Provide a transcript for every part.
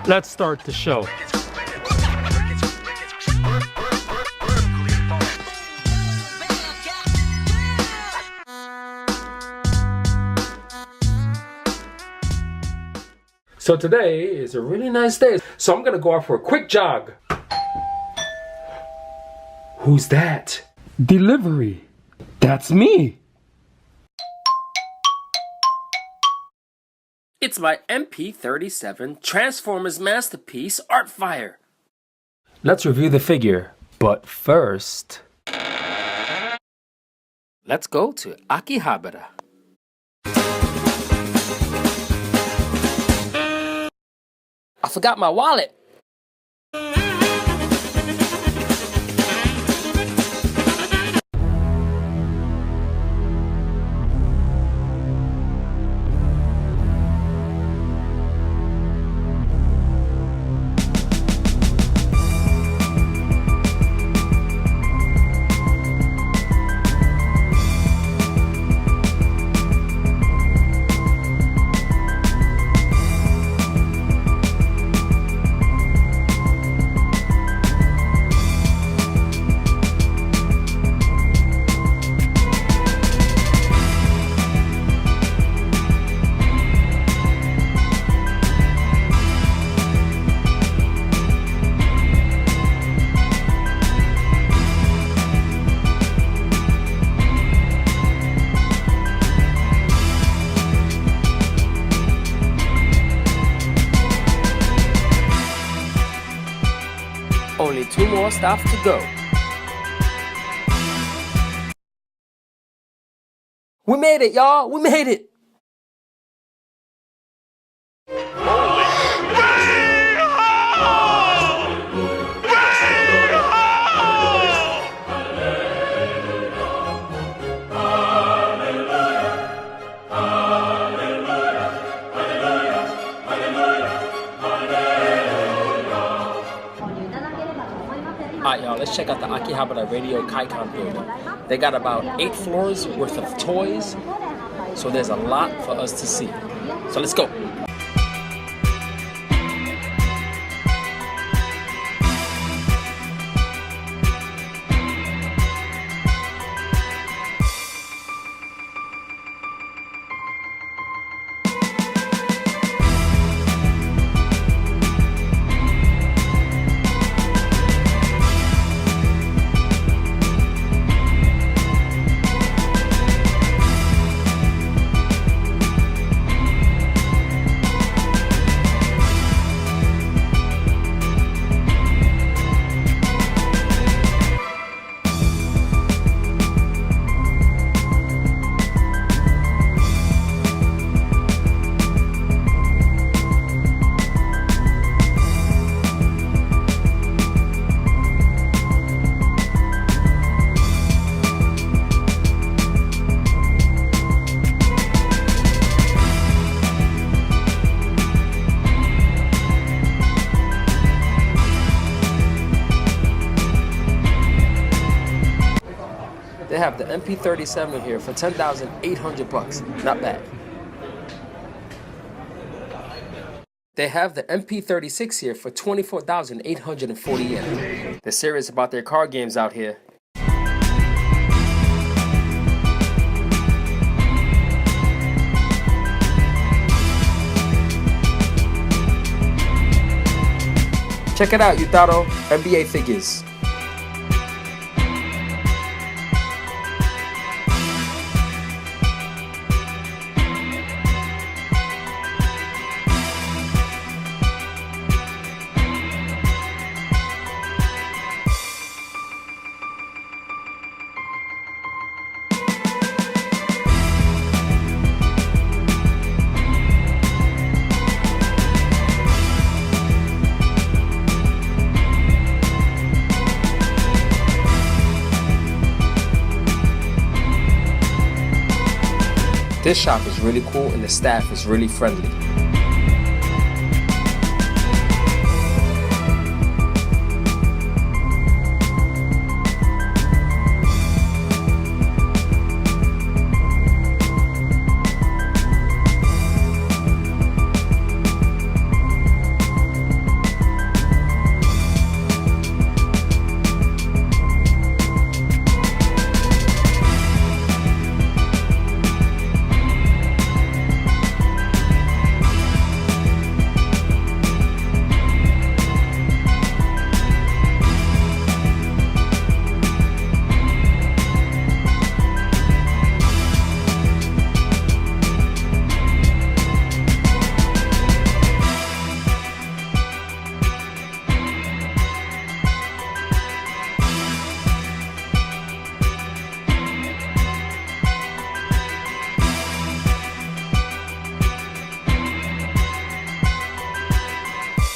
Let's start the show. So today is a really nice day, so I'm gonna go out for a quick jog. Who's that? Delivery. That's me. It's my MP-37 Transformers Masterpiece Artfire. Let's review the figure, but first, let's go to Akihabara. I forgot my wallet. Only 2 more stops to go. We made it, y'all! We made it! Alright y'all, let's check out the Akihabara Radio Kaikan building. They got about 8 floors worth of toys, so there's a lot for us to see. So let's go! They have the MP-37 here for $10,800. Not bad. They have the MP-36 here for 24,840 yen. They're serious about their card games out here. Check it out, Ippudo NBA figures. This shop is really cool and the staff is really friendly.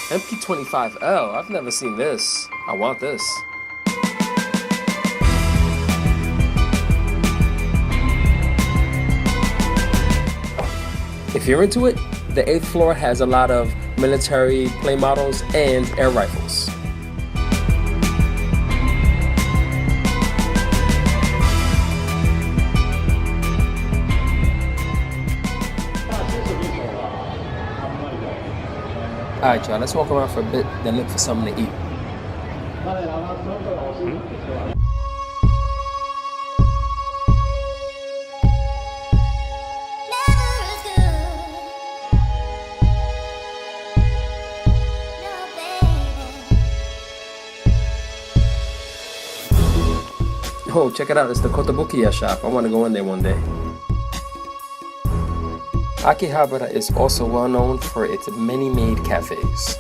MP-25L, I've never seen this. I want this. If you're into it, the 8th floor has a lot of military play models and air rifles. Alright y'all, let's walk around for a bit, then look for something to eat. Oh, check it out, it's the Kotobukiya shop. I want to go in there one day. Akihabara is also well known for its many maid cafes.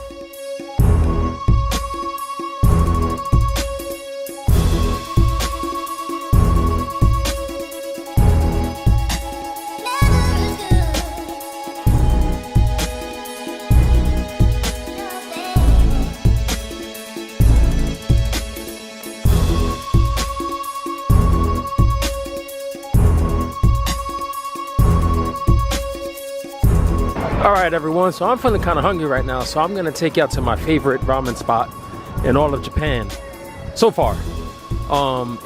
Alright everyone, so I'm feeling kind of hungry right now, so I'm going to take you out to my favorite ramen spot in all of Japan so far.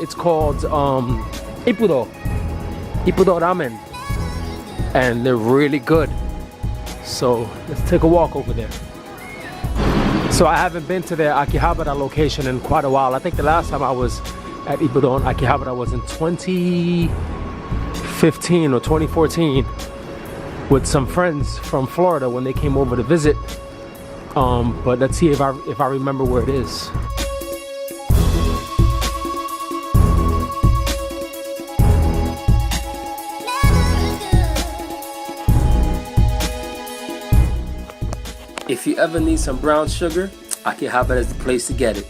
It's called Ippudo Ramen, and they're really good. So let's take a walk over there. So I haven't been to their Akihabara location in quite a while. I think the last time I was at Ippudo in Akihabara was in 2015 or 2014. With some friends from Florida when they came over to visit, but let's see if I remember where it is. If you ever need some brown sugar, Akihabara is the place to get it.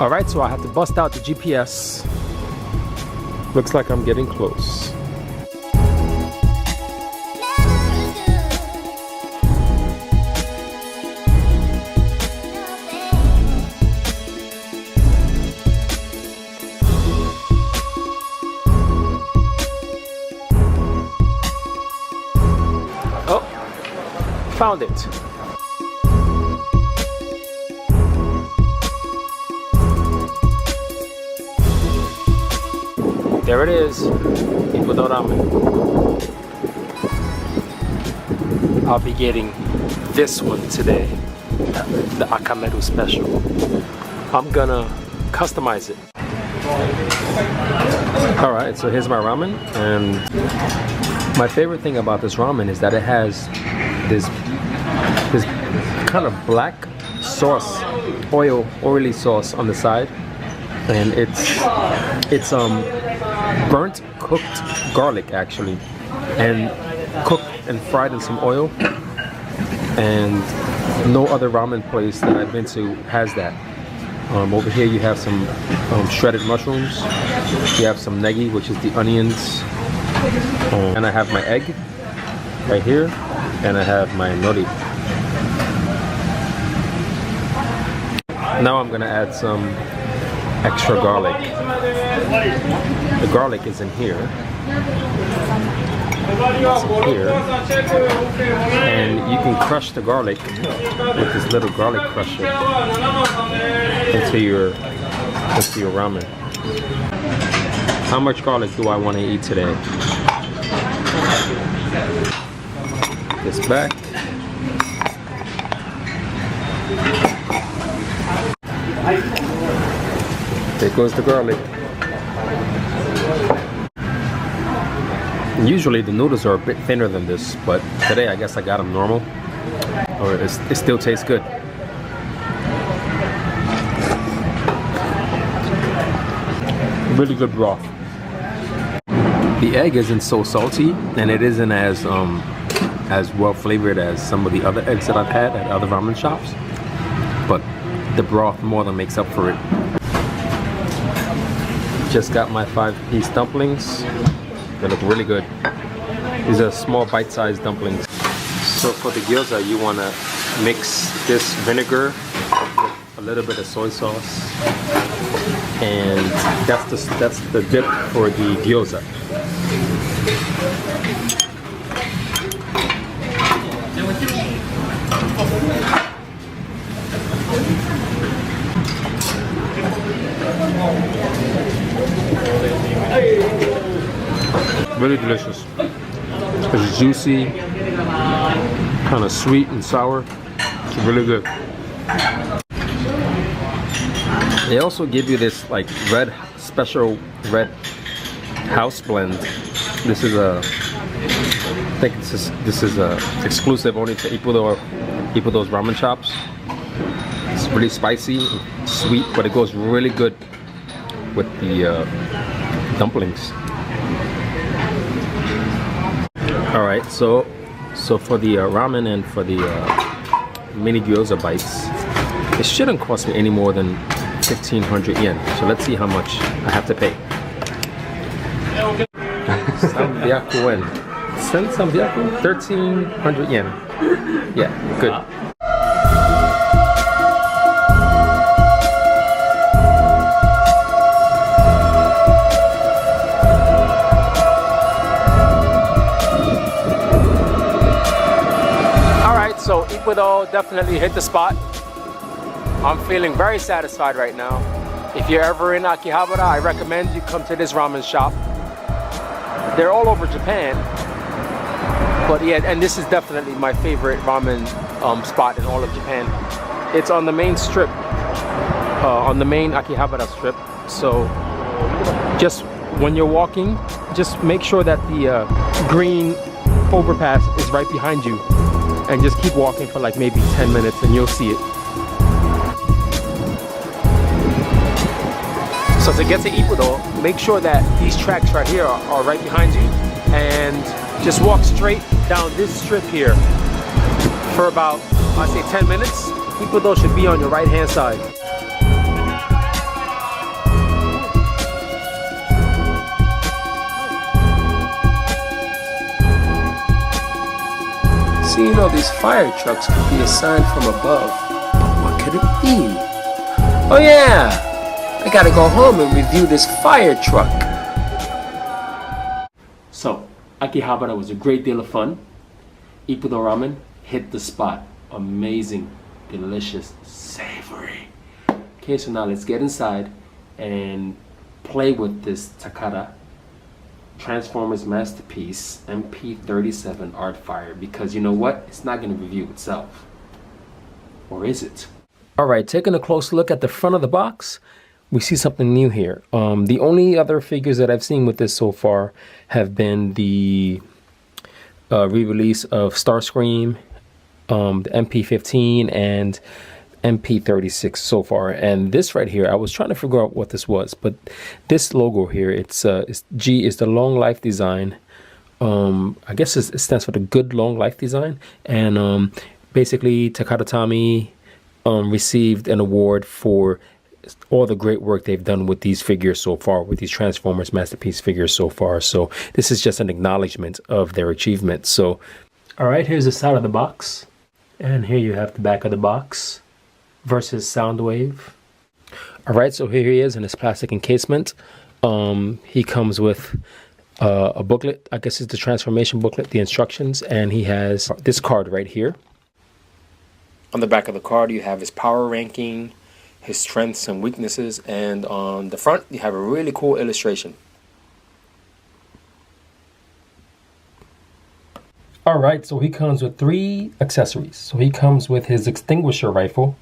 Alright, so I have to bust out the GPS. Looks like I'm getting close. Oh, found it. There it is, Ippudo Ramen. I'll be getting this one today, the Akameru special. I'm gonna customize it. Alright, so here's my ramen, and my favorite thing about this ramen is that it has this kind of black sauce, oily sauce on the side, and it's burnt cooked garlic actually, and cooked and fried in some oil, and no other ramen place that I've been to has that. Over here you have some shredded mushrooms, you have some negi, which is the onions, and I have my egg right here, and I have my nori. Now I'm gonna add some extra garlic. The garlic is in here. It's in here. And you can crush the garlic with this little garlic crusher into your ramen. How much garlic do I want to eat today? This back. There goes the garlic. Usually the noodles are a bit thinner than this, but today I guess I got them normal. Or it still tastes good. Really good broth. The egg isn't so salty, and it isn't as well flavored as some of the other eggs that I've had at other ramen shops. But the broth more than makes up for it. Just got my 5-piece dumplings. They look really good. These are small bite-sized dumplings. So for the gyoza, you want to mix this vinegar with a little bit of soy sauce, and that's the dip for the gyoza. Really delicious. It's juicy, kind of sweet and sour. It's really good. They also give you this like special red house blend. This is I think this is exclusive only to Ippudo's ramen shops. It's really spicy and sweet, but it goes really good with the dumplings. All right, so for the ramen and for the mini gyoza bites, it shouldn't cost me any more than 1,500 yen. So let's see how much I have to pay. 300 yen. 1,300 yen. Yeah, good. So Ippudo definitely hit the spot. I'm feeling very satisfied right now. If you're ever in Akihabara, I recommend you come to this ramen shop. They're all over Japan. But yeah, and this is definitely my favorite ramen spot in all of Japan. It's on the main strip, on the main Akihabara strip. So just when you're walking, just make sure that the green overpass is right behind you. And just keep walking for like maybe 10 minutes and you'll see it. So to get to Ippudo, make sure that these tracks right here are right behind you, and just walk straight down this strip here for about, I'd say 10 minutes. Ippudo should be on your right hand side. See, you know, these fire trucks could be a sign from above. But what could it be? Oh yeah! I gotta go home and review this fire truck. So, Akihabara was a great deal of fun. Ippudo Ramen hit the spot. Amazing, delicious, savory. Okay, so now let's get inside and play with this Takara Transformers Masterpiece MP-37 Artfire, because you know what? It's not going to review itself. Or is it? Alright, taking a close look at the front of the box, we see something new here. The only other figures that I've seen with this so far have been the re-release of Starscream, the MP-15, and MP-36 so far. And this right here, I was trying to figure out what this was, but this logo here, it's G is the long life design. I guess it stands for the good long life design. And basically Takara Tomy received an award for all the great work they've done with these figures so far, with these Transformers Masterpiece figures so far. So this is just an acknowledgement of their achievement. So all right, here's the side of the box, and here you have the back of the box versus Soundwave. All right, so here he is in his plastic encasement. He comes with a booklet. I guess it's the transformation booklet, the instructions, and he has this card right here. On the back of the card, you have his power ranking, his strengths and weaknesses, and on the front, you have a really cool illustration. All right, so he comes with 3 accessories. So he comes with his extinguisher rifle.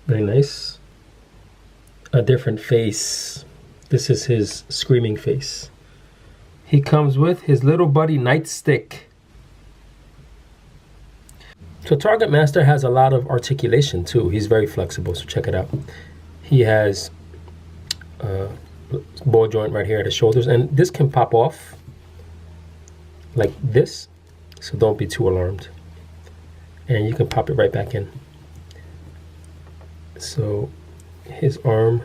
Very nice. A different face. This is his screaming face. He comes with his little buddy nightstick. So Target Master has a lot of articulation too. He's very flexible, so check it out. He has a ball joint right here at his shoulders, and this can pop off like this, so don't be too alarmed. and you can pop it right back in. So his arm,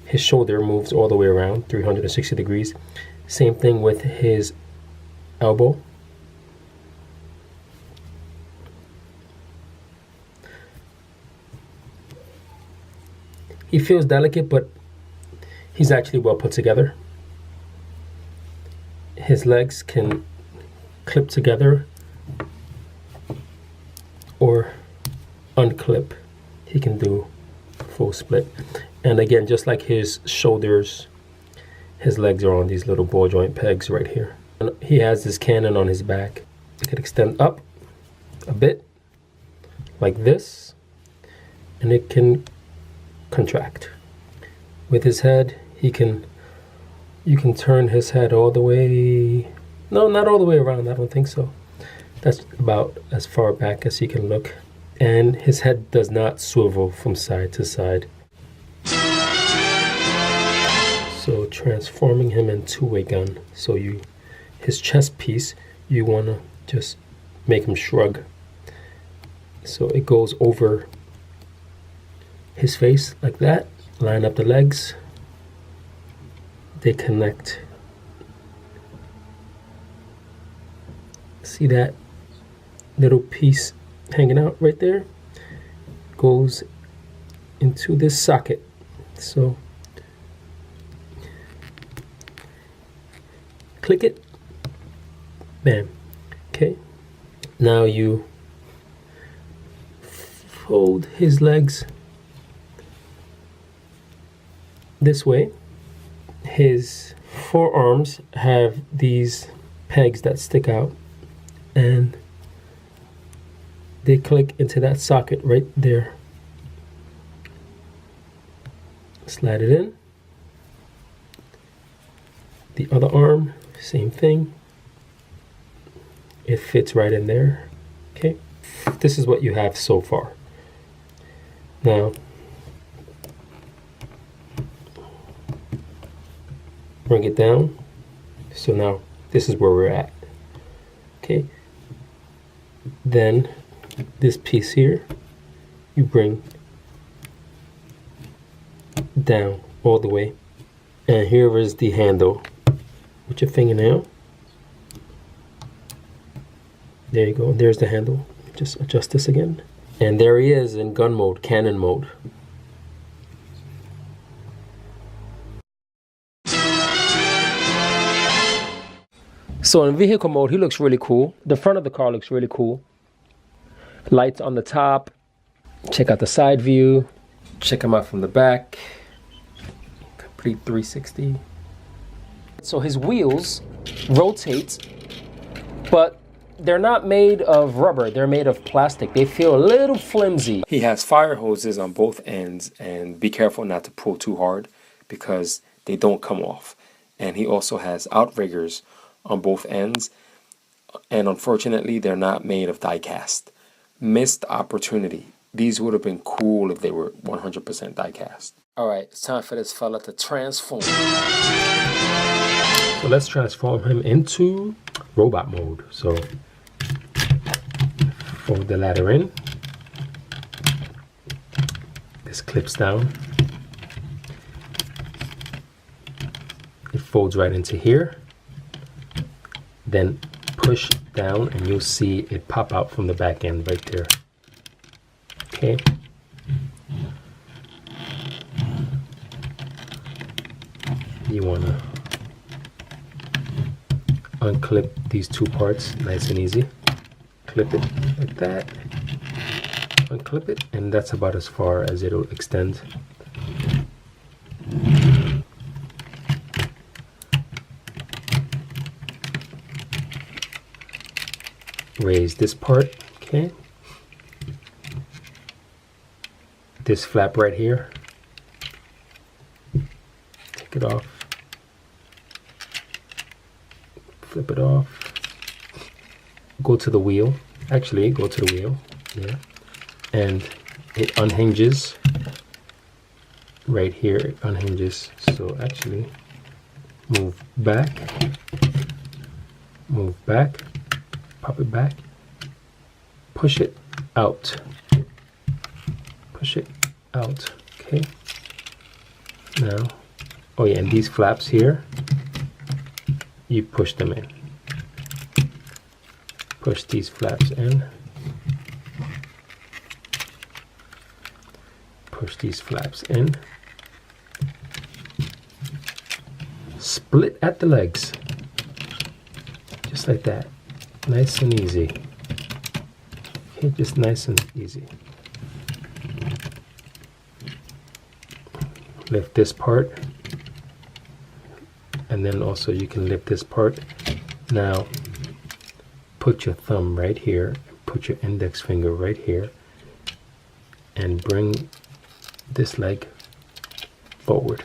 his shoulder moves all the way around 360 degrees. Same thing with his elbow. He feels delicate, but he's actually well put together. His legs can clip together or unclip. He can do full split. And again, just like his shoulders, his legs are on these little ball joint pegs right here. And he has this cannon on his back. It can extend up a bit like this, and it can contract. With his head, you can turn his head all the way, no, not all the way around, I don't think so. That's about as far back as he can look. And his head does not swivel from side to side. So transforming him into a gun. So his chest piece, you want to just make him shrug. So it goes over his face like that. Line up the legs. They connect. See that little piece hanging out right there? Goes into this socket. So click it. Bam. Okay. Now you fold his legs this way. His forearms have these pegs that stick out, and they click into that socket right there. Slide it in. The other arm, same thing. It fits right in there. Okay, this is what you have so far. Now, bring it down. So now this is where we're at. Okay, then this piece here, you bring down all the way, and here is the handle with your fingernail. There you go. There's the handle. Just adjust this again, and there he is in gun mode, cannon mode. So in vehicle mode, he looks really cool. The front of the car looks really cool. Lights on the top. Check out the side view. Check him out from the back. Complete 360. So his wheels rotate, but they're not made of rubber. They're made of plastic. They feel a little flimsy. He has fire hoses on both ends, and be careful not to pull too hard because they don't come off. And he also has outriggers on both ends, and unfortunately they're not made of die cast. Missed opportunity. These would have been cool if they were 100% die cast. Alright, it's time for this fella to transform. So let's transform him into robot mode. So fold the ladder in. This clips down. It folds right into here. Then push down and you'll see it pop out from the back end right there. Okay. You want to unclip these two parts nice and easy. Clip it like that. Unclip it, and that's about as far as it'll extend. Raise this part, okay. This flap right here, take it off, flip it off, go to the wheel, actually go to the wheel, yeah, and it unhinges right here, it unhinges, so actually move back, pop it back, push it out. Push it out. Okay. Now, oh yeah, and these flaps here, you push them in. Push these flaps in. Push these flaps in. Split at the legs. Just like that. Nice and easy. Okay, just nice and easy. Lift this part. And then also you can lift this part. Now, put your thumb right here. Put your index finger right here. And bring this leg forward.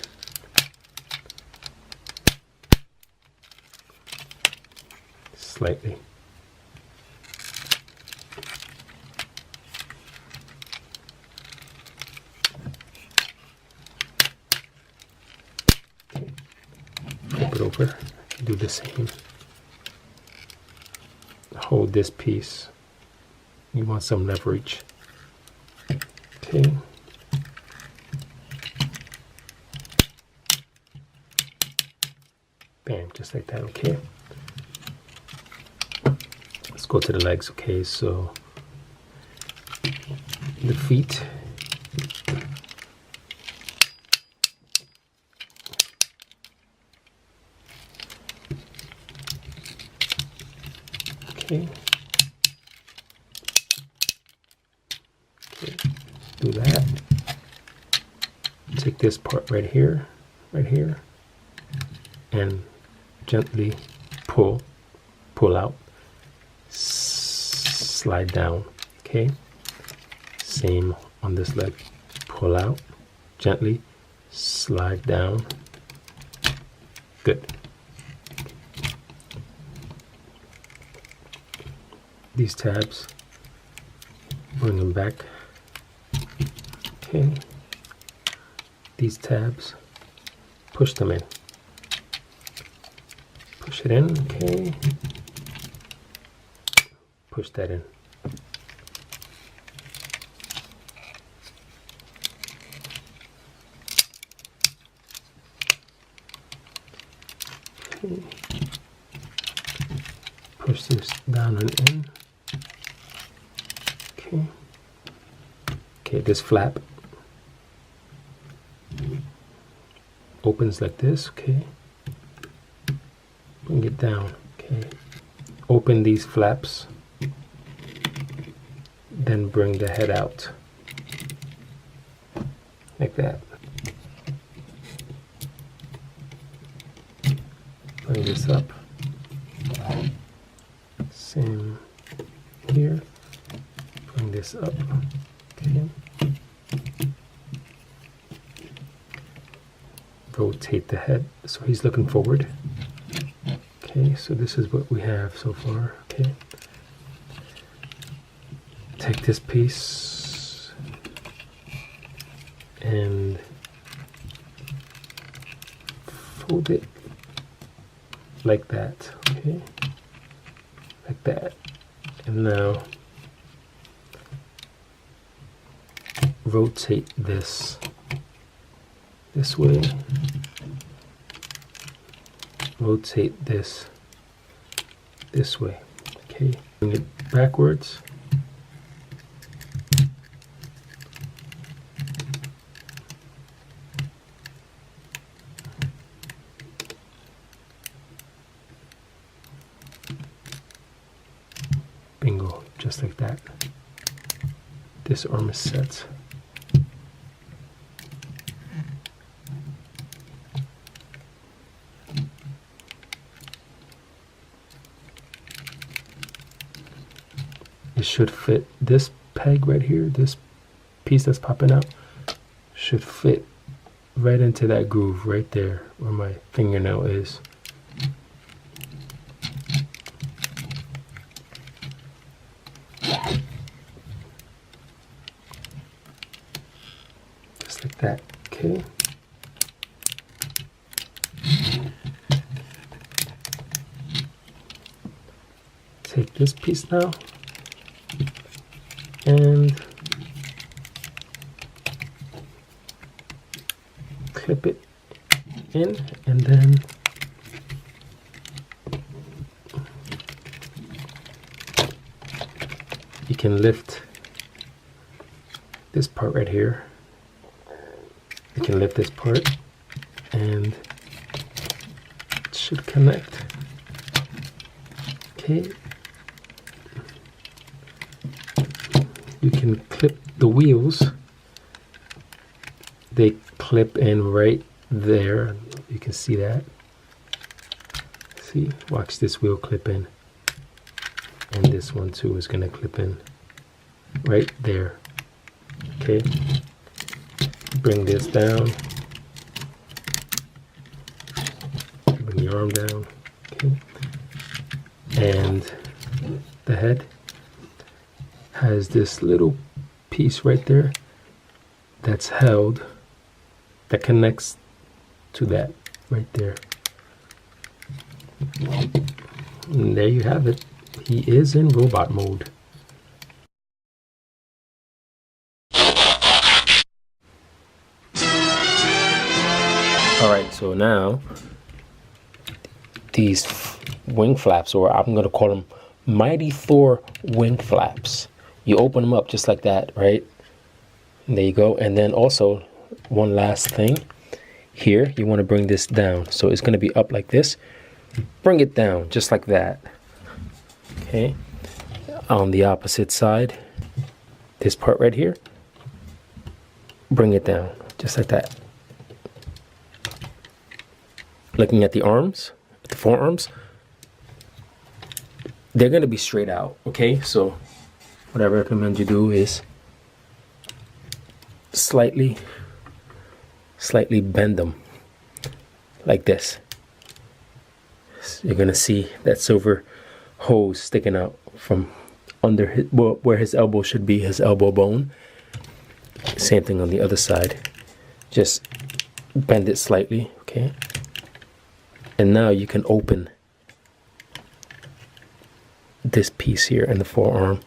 Slightly. Okay. Flip it over. Do the same. Hold this piece. You want some leverage. Okay. Bam, just like that. Okay. Let's go to the legs. Okay, so the feet. Okay. Okay, do that. Take this part right here, and gently pull out, slide down. Okay, same on this leg. Pull out, gently slide down. Good. These tabs, bring them back. Okay, these tabs, push them in. Push it in, okay. Push that in. Okay. Push this down and in. Okay. Okay, this flap opens like this, okay. Bring it down, okay. Open these flaps, then bring the head out, like that. Bring this up, same here, bring this up, okay. Rotate the head so he's looking forward. Okay, so this is what we have so far. Okay, take this piece and fold it like that. Okay, like that. And now rotate this way. Rotate this way. Okay, bring it backwards. Bingo, just like that. This arm is set. It should fit this peg right here, this piece that's popping out should fit right into that groove right there where my fingernail is. Just like that, okay. Take this piece now. clip it in, and then you can lift this part right here. You can lift this part and it should connect. Okay. You can clip the wheels. They clip in right there. You can see that. See, watch this wheel clip in. And this one too is gonna clip in right there. Okay. Bring this down. Bring the arm down. Okay. And the head has this little piece right there that's held, that connects to that right there. And there you have it. He is in robot mode. Alright, so now these wing flaps, or I'm going to call them Mighty Thor wing flaps. You open them up just like that, right? And there you go. And then also, one last thing. Here, you want to bring this down. So it's going to be up like this. Bring it down just like that. Okay. On the opposite side, this part right here, bring it down just like that. Looking at the arms, the forearms, they're going to be straight out. Okay, so what I recommend you do is slightly bend them like this. So you're going to see that silver hose sticking out from under his, well, where his elbow should be, his elbow bone. Same thing on the other side. Just bend it slightly, okay? And now you can open this piece here in the forearm.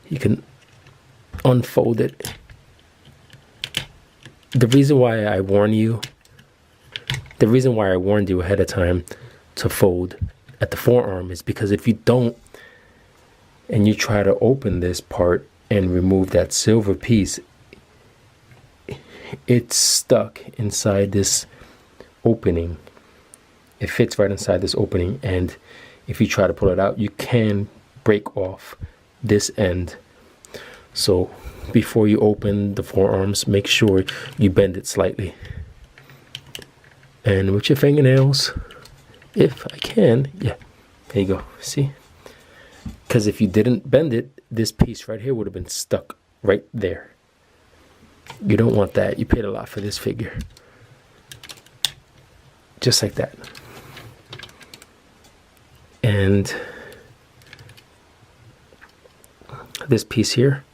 You can unfold it. The reason why I warned you ahead of time to fold at the forearm is because if you don't, and you try to open this part and remove that silver piece, it's stuck inside this opening. It fits right inside this opening, and if you try to pull it out, you can break off this end. So before you open the forearms, make sure you bend it slightly. And with your fingernails, if I can, yeah, there you go, see? Because if you didn't bend it, this piece right here would have been stuck right there. You don't want that. You paid a lot for this figure. Just like that. And this piece here,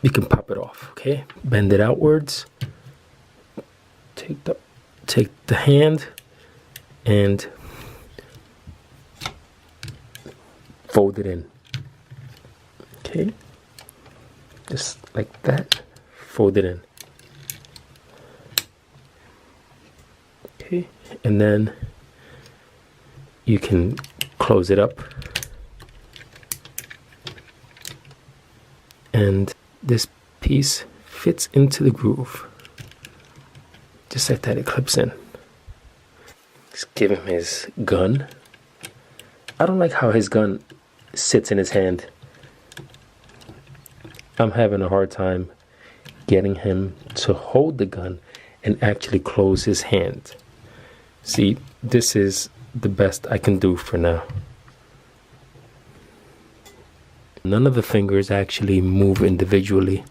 you can pop it off, okay? Bend it outwards. Take the hand and fold it in. Okay? Just like that. Fold it in. Okay? And then you can close it up. And this piece fits into the groove. Just like that, it clips in. Just give him his gun. I don't like how his gun sits in his hand. I'm having a hard time getting him to hold the gun and actually close his hand. See, this is the best I can do for now. None of the fingers actually move individually.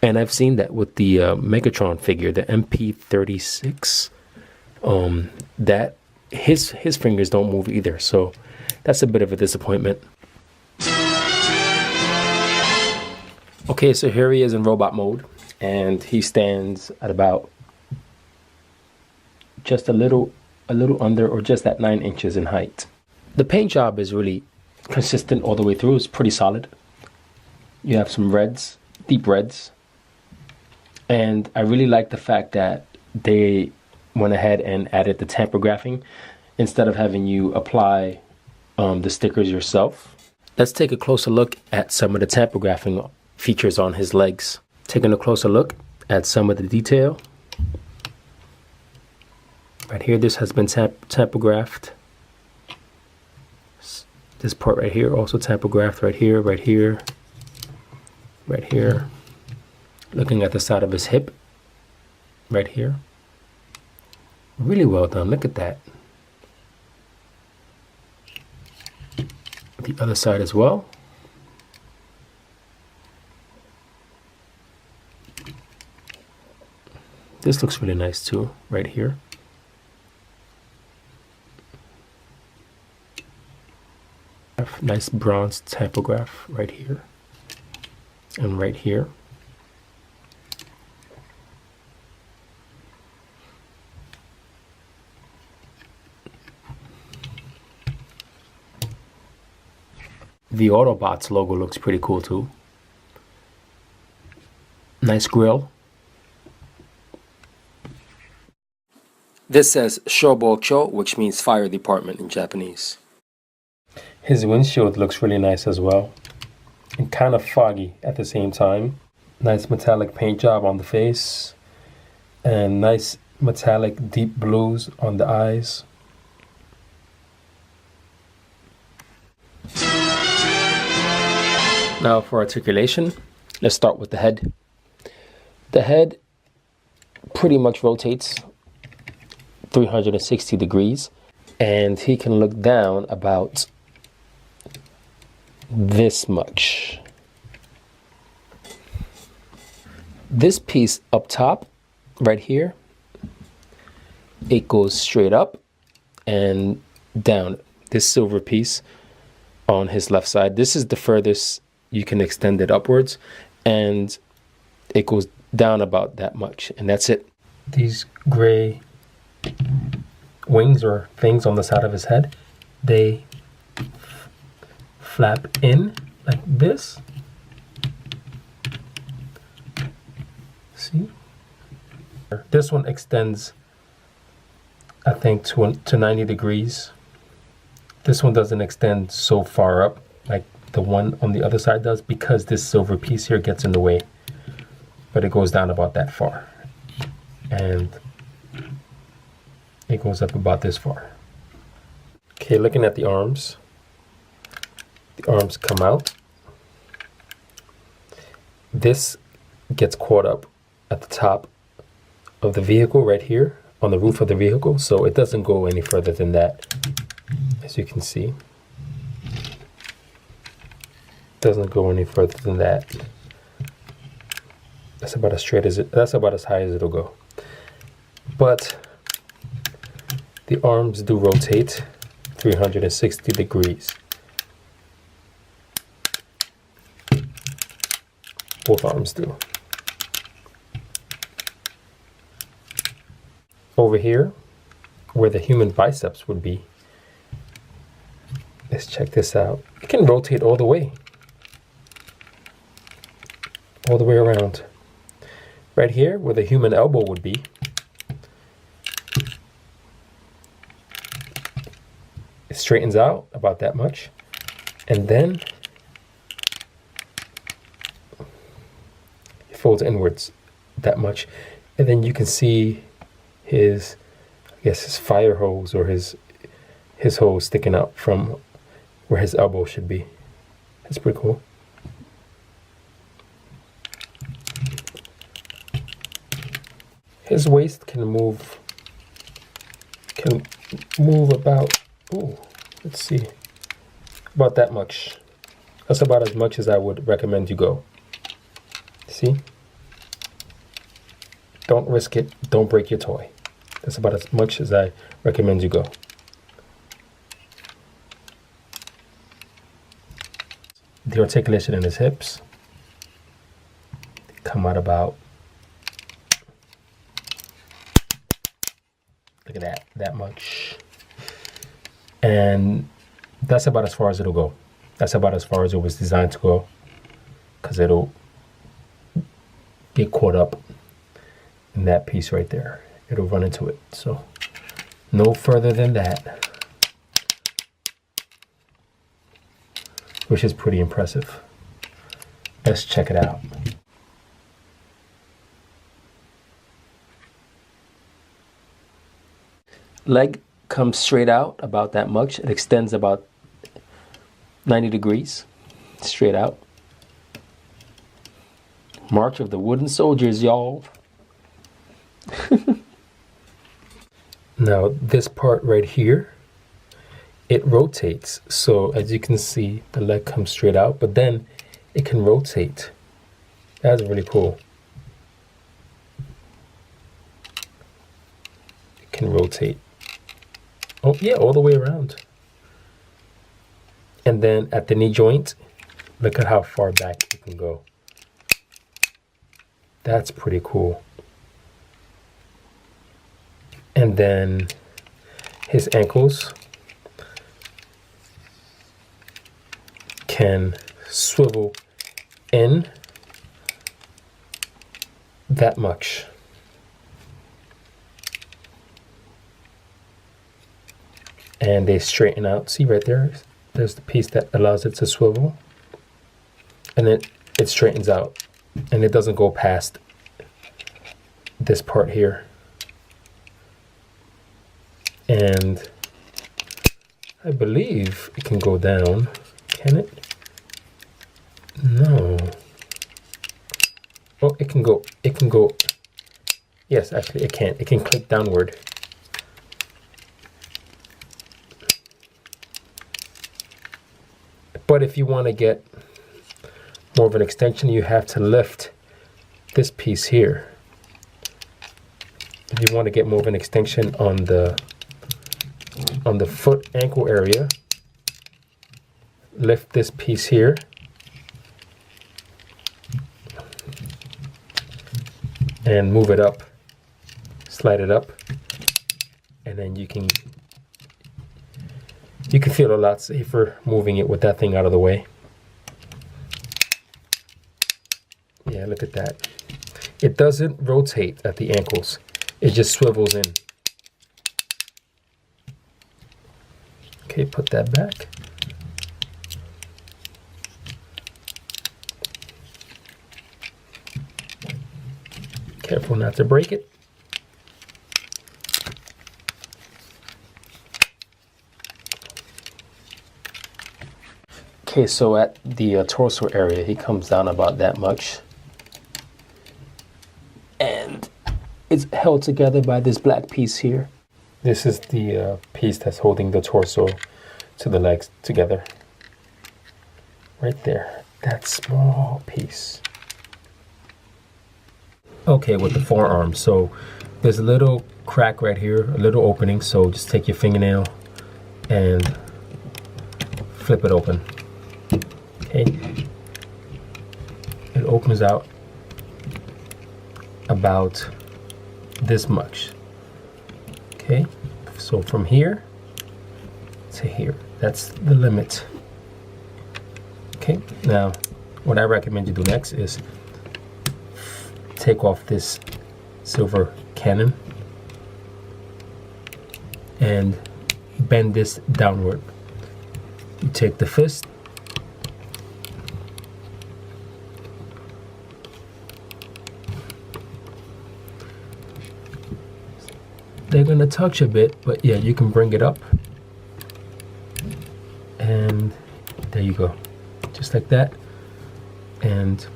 And I've seen that with the Megatron figure, the MP-36, that his fingers don't move either. So that's a bit of a disappointment. Okay, so here he is in robot mode, and he stands at about just a little under, or just at 9 inches in height. The paint job is really consistent all the way through. It's pretty solid. You have some reds, deep reds, And I really like the fact that they went ahead and added the tamper graphing instead of having you apply the stickers yourself. Let's take a closer look at some of the tamper graphing features on his legs. Taking a closer look at some of the detail. Right here, this has been tamper graphed. This part right here also tamper graphed, right here, right here, right here. Looking at the side of his hip, right here. Really well done, look at that. The other side as well. This looks really nice too, right here. Nice bronze typograph right here and right here. The Autobots logo looks pretty cool too. Nice grill. This says Shobocho, which means fire department in Japanese. His windshield looks really nice as well, and kind of foggy at the same time. Nice metallic paint job on the face, and nice metallic deep blues on the eyes. Now for articulation, let's start with the head. The head pretty much rotates 360 degrees, and he can look down about this much. This piece up top right here, it goes straight up and down. This silver piece on his left side, this is the furthest you can extend it upwards, and it goes down about that much, and that's it. These gray wings or things on the side of his head, they flap in like this. See? This one extends, I think, to 90 degrees. This one doesn't extend so far up like the one on the other side does, because this silver piece here gets in the way. But it goes down about that far. And it goes up about this far. Okay, looking at the arms. The arms come out. This gets caught up at the top of the vehicle right here on the roof of the vehicle, so it doesn't go any further than that, as you can see. Doesn't go any further than that. That's about as straight as that's about as high as it'll go. But the arms do rotate 360 degrees. Both arms do. Over here, where the human biceps would be, let's check this out. It can rotate all the way. All the way around. Right here, where the human elbow would be, it straightens out about that much, and then it folds inwards that much, and then you can see his, I guess, his fire hose or his hose sticking out from where his elbow should be. That's pretty cool. His waist can move about, ooh, let's see, about that much. That's about as much as I would recommend you go. See? Don't risk it, don't break your toy. That's about as much as I recommend you go. The articulation in his hips come out about, look at that much. And that's about as far as it'll go. That's about as far as it was designed to go, because it'll get caught up in that piece right there. It'll run into it. So no further than that, which is pretty impressive. Let's check it out. Leg comes straight out about that much. It extends about 90 degrees straight out. March of the Wooden Soldiers, y'all. Now this part right here, it rotates. So as you can see, the leg comes straight out, but then it can rotate. That's really cool. It can rotate. Oh yeah, all the way around. And then at the knee joint, look at how far back it can go. That's pretty cool. And then his ankles can swivel in that much. And they straighten out. See right there? There's the piece that allows it to swivel. And then it straightens out. And it doesn't go past this part here. And I believe it can go down. Can it? No. Oh, it can go. Yes, actually it can. It can click downward. But if you want to get more of an extension, you have to lift this piece here. If you want to get more of an extension on the foot ankle area, lift this piece here and move it up, slide it up, and then you can feel a lot safer moving it with that thing out of the way. Yeah, look at that. It doesn't rotate at the ankles. It just swivels in. Okay, put that back. Careful not to break it. Okay, so at the torso area, he comes down about that much. And it's held together by this black piece here. This is the piece that's holding the torso to the legs together. Right there, that small piece. Okay, with the forearm, so there's a little crack right here, a little opening, so just take your fingernail and flip it open. Okay, it opens out about this much. Okay, so from here to here, that's the limit. Okay, now what I recommend you do next is take off this silver cannon and bend this downward. You take the fist, they're gonna touch a bit, but yeah, you can bring it up and there you go, just like that. And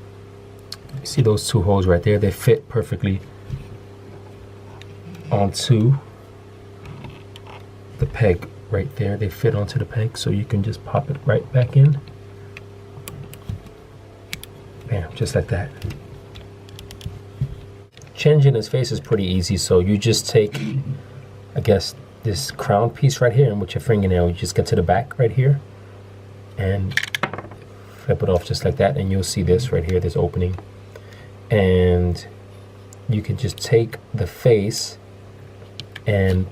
you see those two holes right there, they fit perfectly onto the peg right there. They fit onto the peg, so you can just pop it right back in. Bam, just like that. Changing his face is pretty easy, so you just take, I guess, this crown piece right here, and with your fingernail you just get to the back right here and flip it off just like that, and you'll see this right here, this opening. And you can just take the face and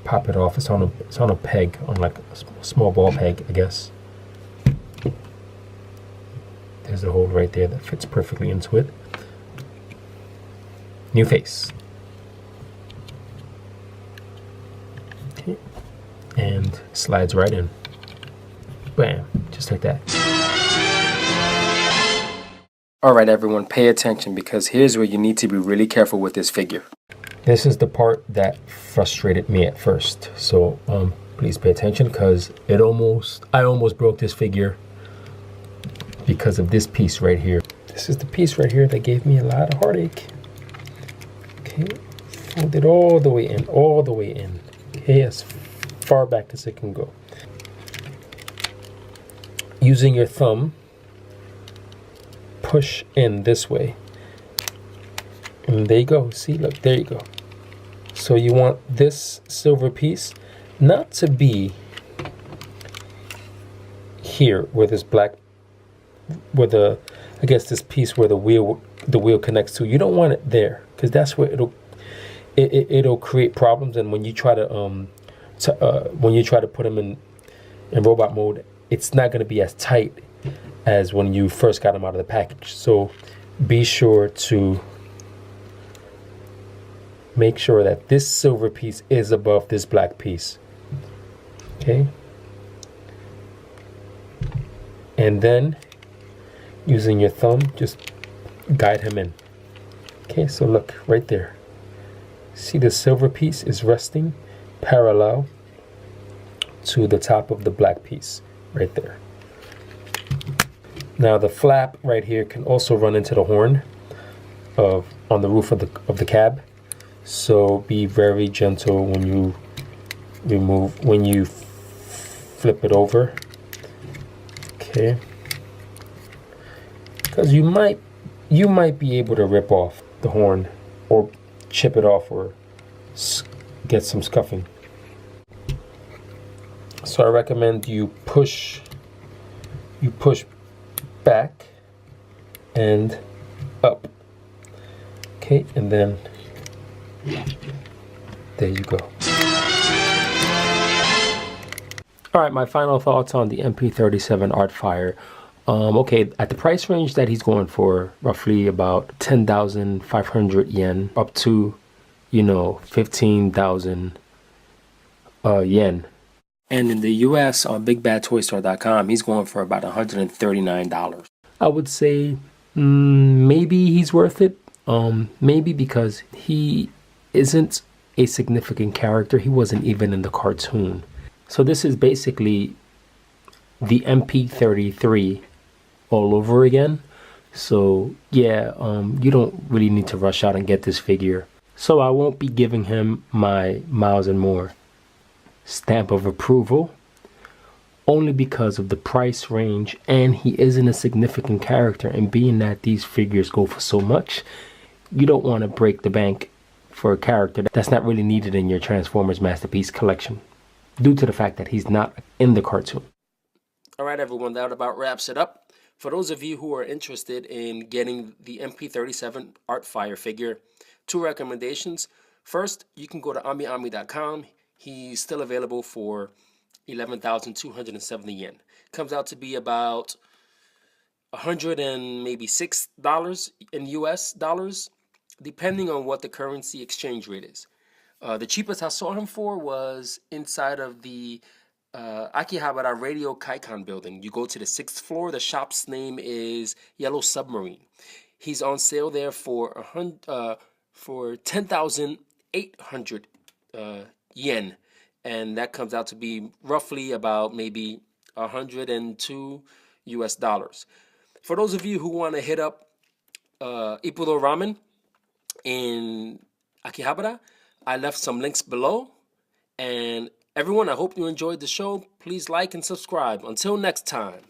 pop it off. It's on a peg, on like a small ball peg, I guess. There's a hole right there that fits perfectly into it. New face. and slides right in. Bam, just like that. Alright everyone, pay attention because here's where you need to be really careful with this figure. This is the part that frustrated me at first. So please pay attention because I almost broke this figure because of this piece right here. This is the piece right here that gave me a lot of heartache. Okay, fold it all the way in, Okay, as far back as it can go. Using your thumb, push in this way. And there you go. See, look, there you go. So you want this silver piece not to be here where this black, where the, I guess this piece where the wheel connects to. You don't want it there because that's where it'll create problems. And when you try to put them in robot mode, it's not going to be as tight as when you first got them out of the package. So be sure to make sure that this silver piece is above this black piece. Okay. And then using your thumb, just guide him in. Okay, so look right there. See, the silver piece is resting parallel to the top of the black piece right there. Now the flap right here can also run into the horn on the roof of the cab. So be very gentle when you flip it over. Okay. Because you might be able to rip off the horn or chip it off or get some scuffing. So I recommend you push back and up. Okay, and then there you go. All right, my final thoughts on the MP-37 Artfire. Okay, at the price range that he's going for, roughly about 10,500 yen up to, 15,000 yen. And in the US on BigBadToyStore.com, he's going for about $139. I would say maybe he's worth it. Maybe because he isn't a significant character. He wasn't even in the cartoon. So this is basically the MP-33 all over again. So yeah, you don't really need to rush out and get this figure. So I won't be giving him my Miles and More stamp of approval, only because of the price range, and he isn't a significant character, and being that these figures go for so much, you don't want to break the bank for a character that's not really needed in your Transformers Masterpiece collection, due to the fact that he's not in the cartoon. Alright everyone, that about wraps it up. For those of you who are interested in getting the MP-37 Artfire figure, 2 recommendations. First, you can go to AmiAmi.com. He's still available for 11,270 yen. Comes out to be about $106 in US dollars, depending on what the currency exchange rate is. The cheapest I saw him for was inside of the Akihabara Radio Kaikan building. You go to the 6th floor. The shop's name is Yellow Submarine. He's on sale there for 10,800 yen, and that comes out to be roughly about maybe 102 US dollars. For those of you who want to hit up Ippudo Ramen in Akihabara, I left some links below. And everyone, I hope you enjoyed the show. Please like and subscribe. Until next time.